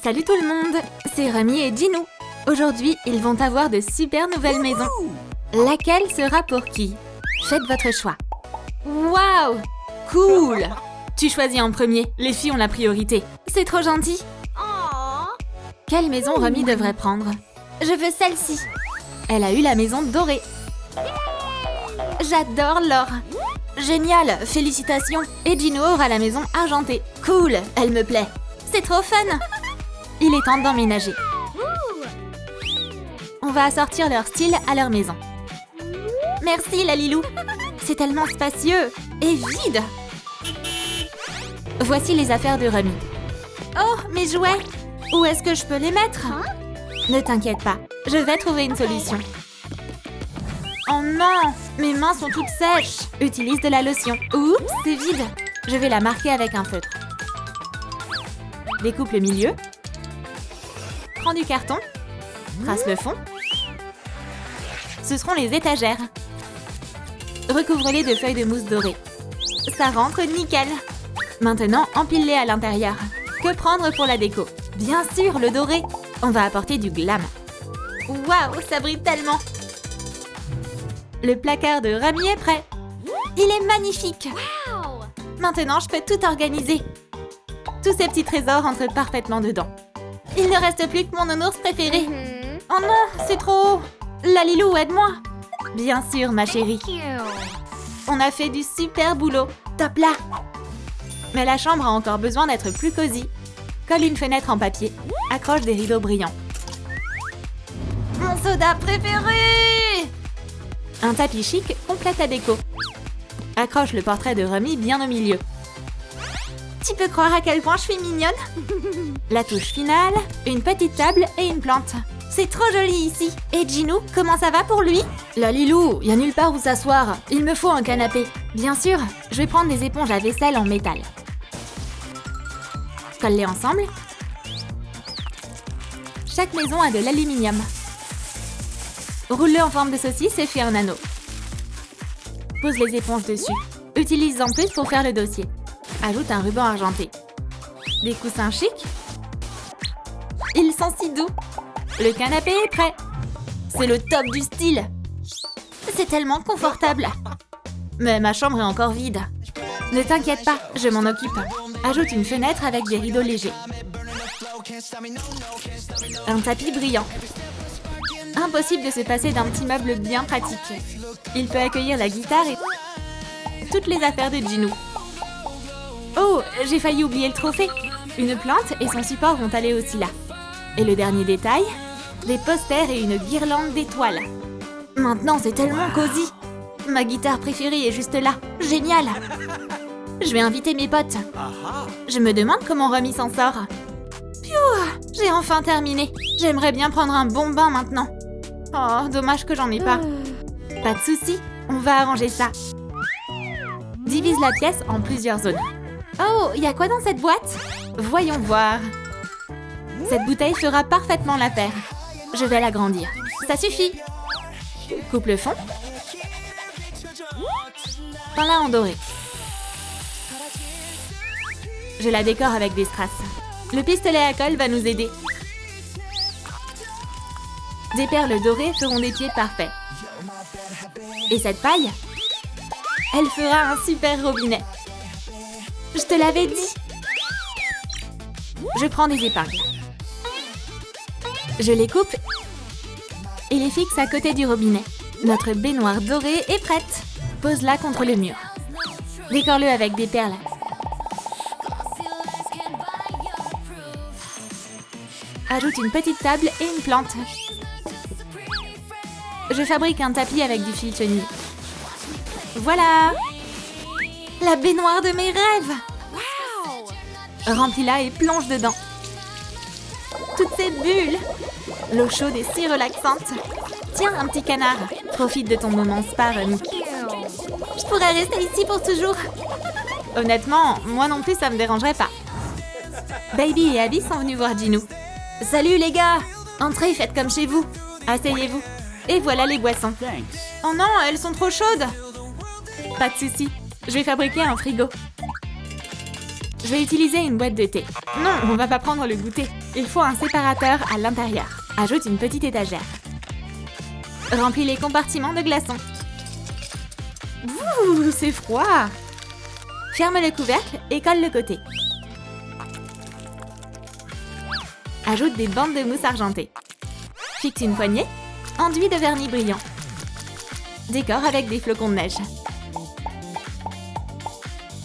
Salut tout le monde, c'est Remy et Ginou. Aujourd'hui, ils vont avoir de super nouvelles maisons. Laquelle sera pour qui? Faites votre choix. Waouh! Cool! Tu choisis en premier, les filles ont la priorité. C'est trop gentil. Quelle maison Remy devrait prendre? Je veux celle-ci. Elle a eu la maison dorée. J'adore l'or. Génial, félicitations. Et Ginou aura la maison argentée. Cool, elle me plaît. C'est trop fun. Il est temps d'emménager. On va assortir leur style à leur maison. Merci Lalilou. C'est tellement spacieux et vide. Voici les affaires de Remy. Oh, mes jouets! Où est-ce que je peux les mettre? Ne t'inquiète pas, je vais trouver une solution. Oh non! Mes mains sont toutes sèches. Utilise de la lotion. Oups, c'est vide. Je vais la marquer avec un feutre. Découpe le milieu. Prends du carton. Trace le fond. Ce seront les étagères. Recouvre-les de feuilles de mousse dorée. Ça rentre nickel. Maintenant, empile-les à l'intérieur. Que prendre pour la déco? Bien sûr, le doré. On va apporter du glam. Waouh, ça brille tellement. Le placard de Remy est prêt. Il est magnifique. Maintenant, je peux tout organiser. Tous ces petits trésors entrent parfaitement dedans. Il ne reste plus que mon nounours préféré. Oh non, c'est trop haut. Lalilou, aide-moi. Bien sûr, ma chérie. On a fait du super boulot. Top là. Mais la chambre a encore besoin d'être plus cosy. Colle une fenêtre en papier. Accroche des rideaux brillants. Mon soda préféré! Un tapis chic complète la déco. Accroche le portrait de Remy bien au milieu. Tu peux croire à quel point je suis mignonne? La touche finale, une petite table et une plante. C'est trop joli ici. Et Ginou, comment ça va pour lui? Lalilou, y a nulle part où s'asseoir. Il me faut un canapé. Bien sûr, je vais prendre des éponges à vaisselle en métal. Colle-les ensemble. Chaque maison a de l'aluminium. Roule-le en forme de saucisse et fais un anneau. Pose les éponges dessus. Utilise-en plus pour faire le dossier. Ajoute un ruban argenté. Des coussins chics. Ils sont si doux. Le canapé est prêt. C'est le top du style. C'est tellement confortable. Mais ma chambre est encore vide. Ne t'inquiète pas, je m'en occupe. Ajoute une fenêtre avec des rideaux légers. Un tapis brillant. Impossible de se passer d'un petit meuble bien pratique. Il peut accueillir la guitare et toutes les affaires de Ginou. Oh, j'ai failli oublier le trophée. Une plante et son support vont aller aussi là. Et le dernier détail, des posters et une guirlande d'étoiles. Maintenant, c'est tellement cosy. Ma guitare préférée est juste là. Génial. Je vais inviter mes potes. Je me demande comment Remy s'en sort. Piou, j'ai enfin terminé. J'aimerais bien prendre un bon bain maintenant. Oh, dommage que j'en ai pas. Pas de souci, on va arranger ça. Divise la pièce en plusieurs zones. Oh, il y a quoi dans cette boîte? Voyons voir. Cette bouteille fera parfaitement l'affaire. Je vais l'agrandir. Ça suffit. Coupe le fond. Peins-la en doré. Je la décore avec des strass. Le pistolet à colle va nous aider. Des perles dorées feront des pieds parfaits. Et cette paille? Elle fera un super robinet. Je te l'avais dit. Je prends des épingles. Je les coupe et les fixe à côté du robinet. Notre baignoire dorée est prête. Pose-la contre le mur. Décore-le avec des perles. Ajoute une petite table et une plante. Je fabrique un tapis avec du fil chenille. Voilà! La baignoire de mes rêves! Remplis-la et plonge dedans. Toutes ces bulles! L'eau chaude est si relaxante. Tiens, un petit canard. Profite de ton moment spa, Remy. Je pourrais rester ici pour toujours. Honnêtement, moi non plus, ça me dérangerait pas. Baby et Abby sont venus voir Ginou. Salut les gars! Entrez, faites comme chez vous. Asseyez-vous. Et voilà les boissons. Oh non, elles sont trop chaudes! Pas de souci, je vais fabriquer un frigo. Je vais utiliser une boîte de thé. Non, on va pas prendre le goûter. Il faut un séparateur à l'intérieur. Ajoute une petite étagère. Remplis les compartiments de glaçons. Ouh, c'est froid! Ferme le couvercle et colle le côté. Ajoute des bandes de mousse argentée. Fixe une poignée. Enduit de vernis brillant. Décore avec des flocons de neige.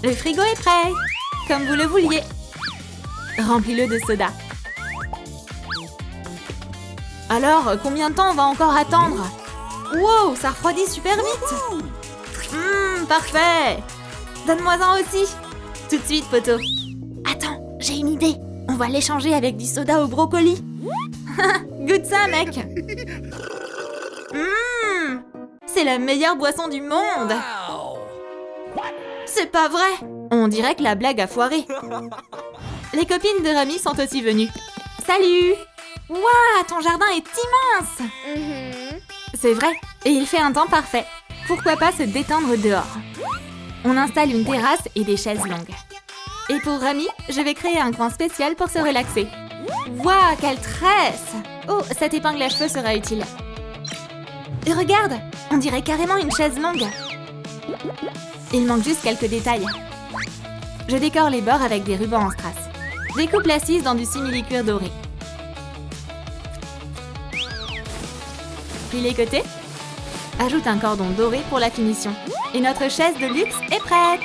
Le frigo est prêt! Comme vous le vouliez. Remplis-le de soda. Alors, combien de temps on va encore attendre? Wow, ça refroidit super vite! Parfait! Donne-moi-en aussi! Tout de suite, poteau! Attends, j'ai une idée! On va l'échanger avec du soda au brocoli! Goûte ça, mec! C'est la meilleure boisson du monde! C'est pas vrai! On dirait que la blague a foiré! Les copines de Rami sont aussi venues. Salut! Waouh, ton jardin est immense! C'est vrai, et il fait un temps parfait. Pourquoi pas se détendre dehors? On installe une terrasse et des chaises longues. Et pour Rami, je vais créer un coin spécial pour se relaxer. Waouh, quelle tresse! Oh, cette épingle à cheveux sera utile. Et regarde, on dirait carrément une chaise longue. Il manque juste quelques détails. Je décore les bords avec des rubans en strass. Découpe l'assise dans du simili-cuir doré. Puis les côtés. Ajoute un cordon doré pour la finition. Et notre chaise de luxe est prête!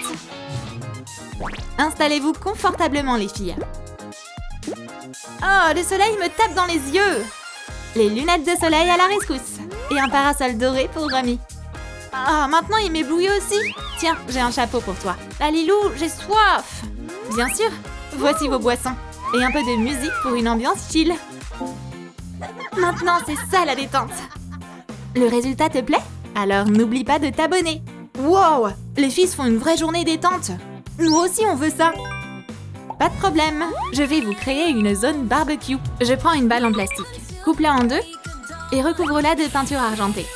Installez-vous confortablement, les filles. Oh, le soleil me tape dans les yeux! Les lunettes de soleil à la rescousse. Et un parasol doré pour Rami. Ah, maintenant il m'éblouit aussi. Tiens, j'ai un chapeau pour toi. Lalilou, j'ai soif! Bien sûr, voici vos boissons. Et un peu de musique pour une ambiance chill. Maintenant, c'est ça la détente. Le résultat te plaît? Alors n'oublie pas de t'abonner. Wow! Les filles font une vraie journée détente. Nous aussi, on veut ça. Pas de problème. Je vais vous créer une zone barbecue. Je prends une balle en plastique. Coupe-la en deux et recouvre-la de peinture argentée.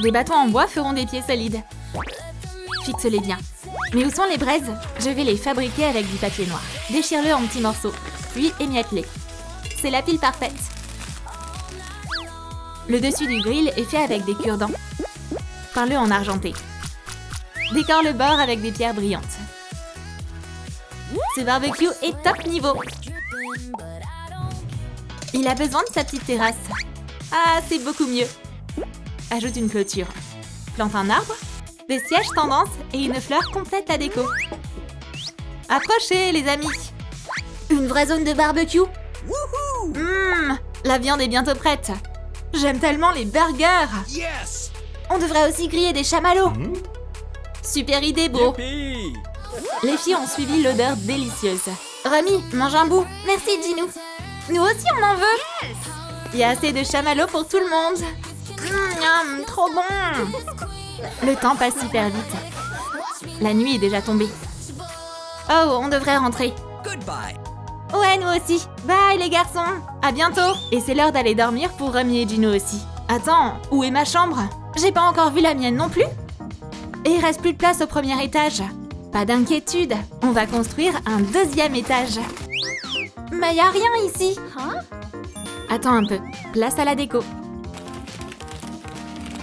Des bâtons en bois feront des pieds solides. Fixe-les bien. Mais où sont les braises? Je vais les fabriquer avec du papier noir. Déchire-le en petits morceaux, puis émiette-les. C'est la pile parfaite. Le dessus du grill est fait avec des cure-dents. Peins-le en argenté. Décore le bord avec des pierres brillantes. Ce barbecue est top niveau. Il a besoin de sa petite terrasse. Ah, c'est beaucoup mieux. Ajoute une clôture. Plante un arbre, des sièges tendance et une fleur complète la déco. Approchez, les amis. Une vraie zone de barbecue. La viande est bientôt prête. J'aime tellement les burgers. Yes! On devrait aussi griller des chamallows. Super idée, bro. Yippee! Les filles ont suivi l'odeur délicieuse. Rami, mange un bout. Merci, Ginou. Nous aussi, on en veut. Il y a assez de chamallows pour tout le monde. Miam, trop bon. Le temps passe super vite. La nuit est déjà tombée. Oh, on devrait rentrer. Goodbye! Ouais, nous aussi. Bye, les garçons. À bientôt. Et c'est l'heure d'aller dormir pour Rami et Gino aussi. Attends, où est ma chambre? J'ai pas encore vu la mienne non plus. Et il reste plus de place au premier étage. Pas d'inquiétude, on va construire un deuxième étage. Mais y a rien ici. Attends un peu, place à la déco.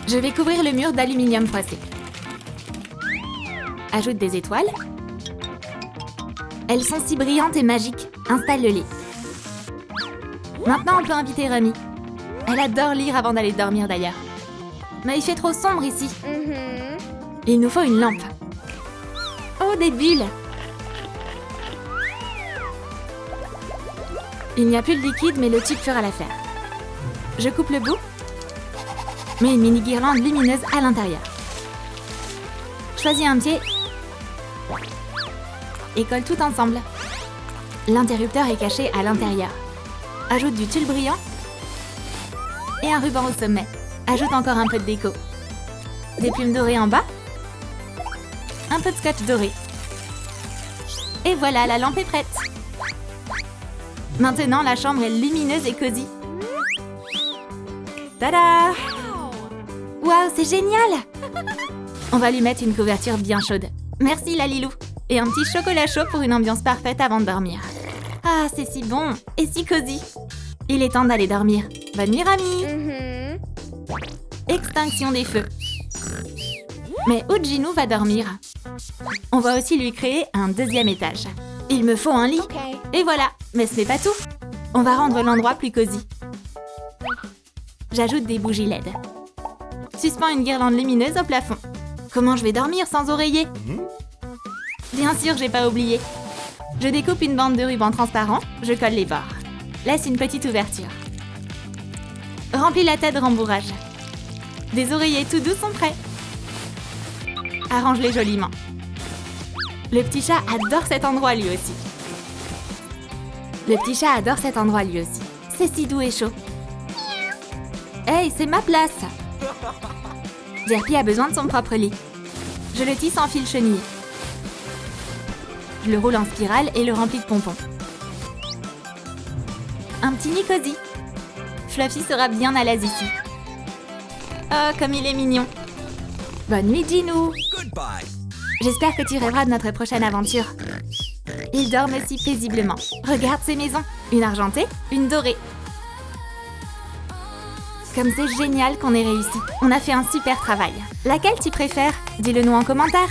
Je vais couvrir le mur d'aluminium froissé. Ajoute des étoiles. Elles sont si brillantes et magiques. Installe-les. Maintenant, on peut inviter Rami. Elle adore lire avant d'aller dormir d'ailleurs. Mais il fait trop sombre ici. Il nous faut une lampe. Oh, des bulles! Il n'y a plus de liquide, mais le tube fera l'affaire. Je coupe le bout. Mets une mini guirlande lumineuse à l'intérieur. Choisis un pied. Et colle tout ensemble. L'interrupteur est caché à l'intérieur. Ajoute du tulle brillant. Et un ruban au sommet. Ajoute encore un peu de déco. Des plumes dorées en bas. Un peu de scotch doré. Et voilà, la lampe est prête. Maintenant, la chambre est lumineuse et cosy. Tada! Waouh, c'est génial! On va lui mettre une couverture bien chaude. Merci, Lalilou. Et un petit chocolat chaud pour une ambiance parfaite avant de dormir. Ah, c'est si bon et si cosy. Il est temps d'aller dormir. Bonne nuit, Rami. Extinction des feux. Mais où Ginou va dormir? On va aussi lui créer un deuxième étage. Il me faut un lit. Et voilà, mais ce n'est pas tout. On va rendre l'endroit plus cosy. J'ajoute des bougies LED. Suspends une guirlande lumineuse au plafond. Comment je vais dormir sans oreiller? Bien sûr, j'ai pas oublié. Je découpe une bande de ruban transparent, je colle les bords. Laisse une petite ouverture. Remplis la tête de rembourrage. Des oreillers tout doux sont prêts. Arrange-les joliment. Le petit chat adore cet endroit lui aussi. Le petit chat adore cet endroit lui aussi. C'est si doux et chaud. Hey, c'est ma place! Jerpy a besoin de son propre lit. Je le tisse en fil chenillé. Je le roule en spirale et le remplis de pompons. Un petit nid cosy. Fluffy sera bien à l'aise ici. Oh, comme il est mignon. Bonne nuit, Ginou. J'espère que tu rêveras de notre prochaine aventure. Il dort si paisiblement. Regarde ces maisons. Une argentée, une dorée. Comme c'est génial qu'on ait réussi. On a fait un super travail. Laquelle tu préfères? Dis-le nous en commentaire.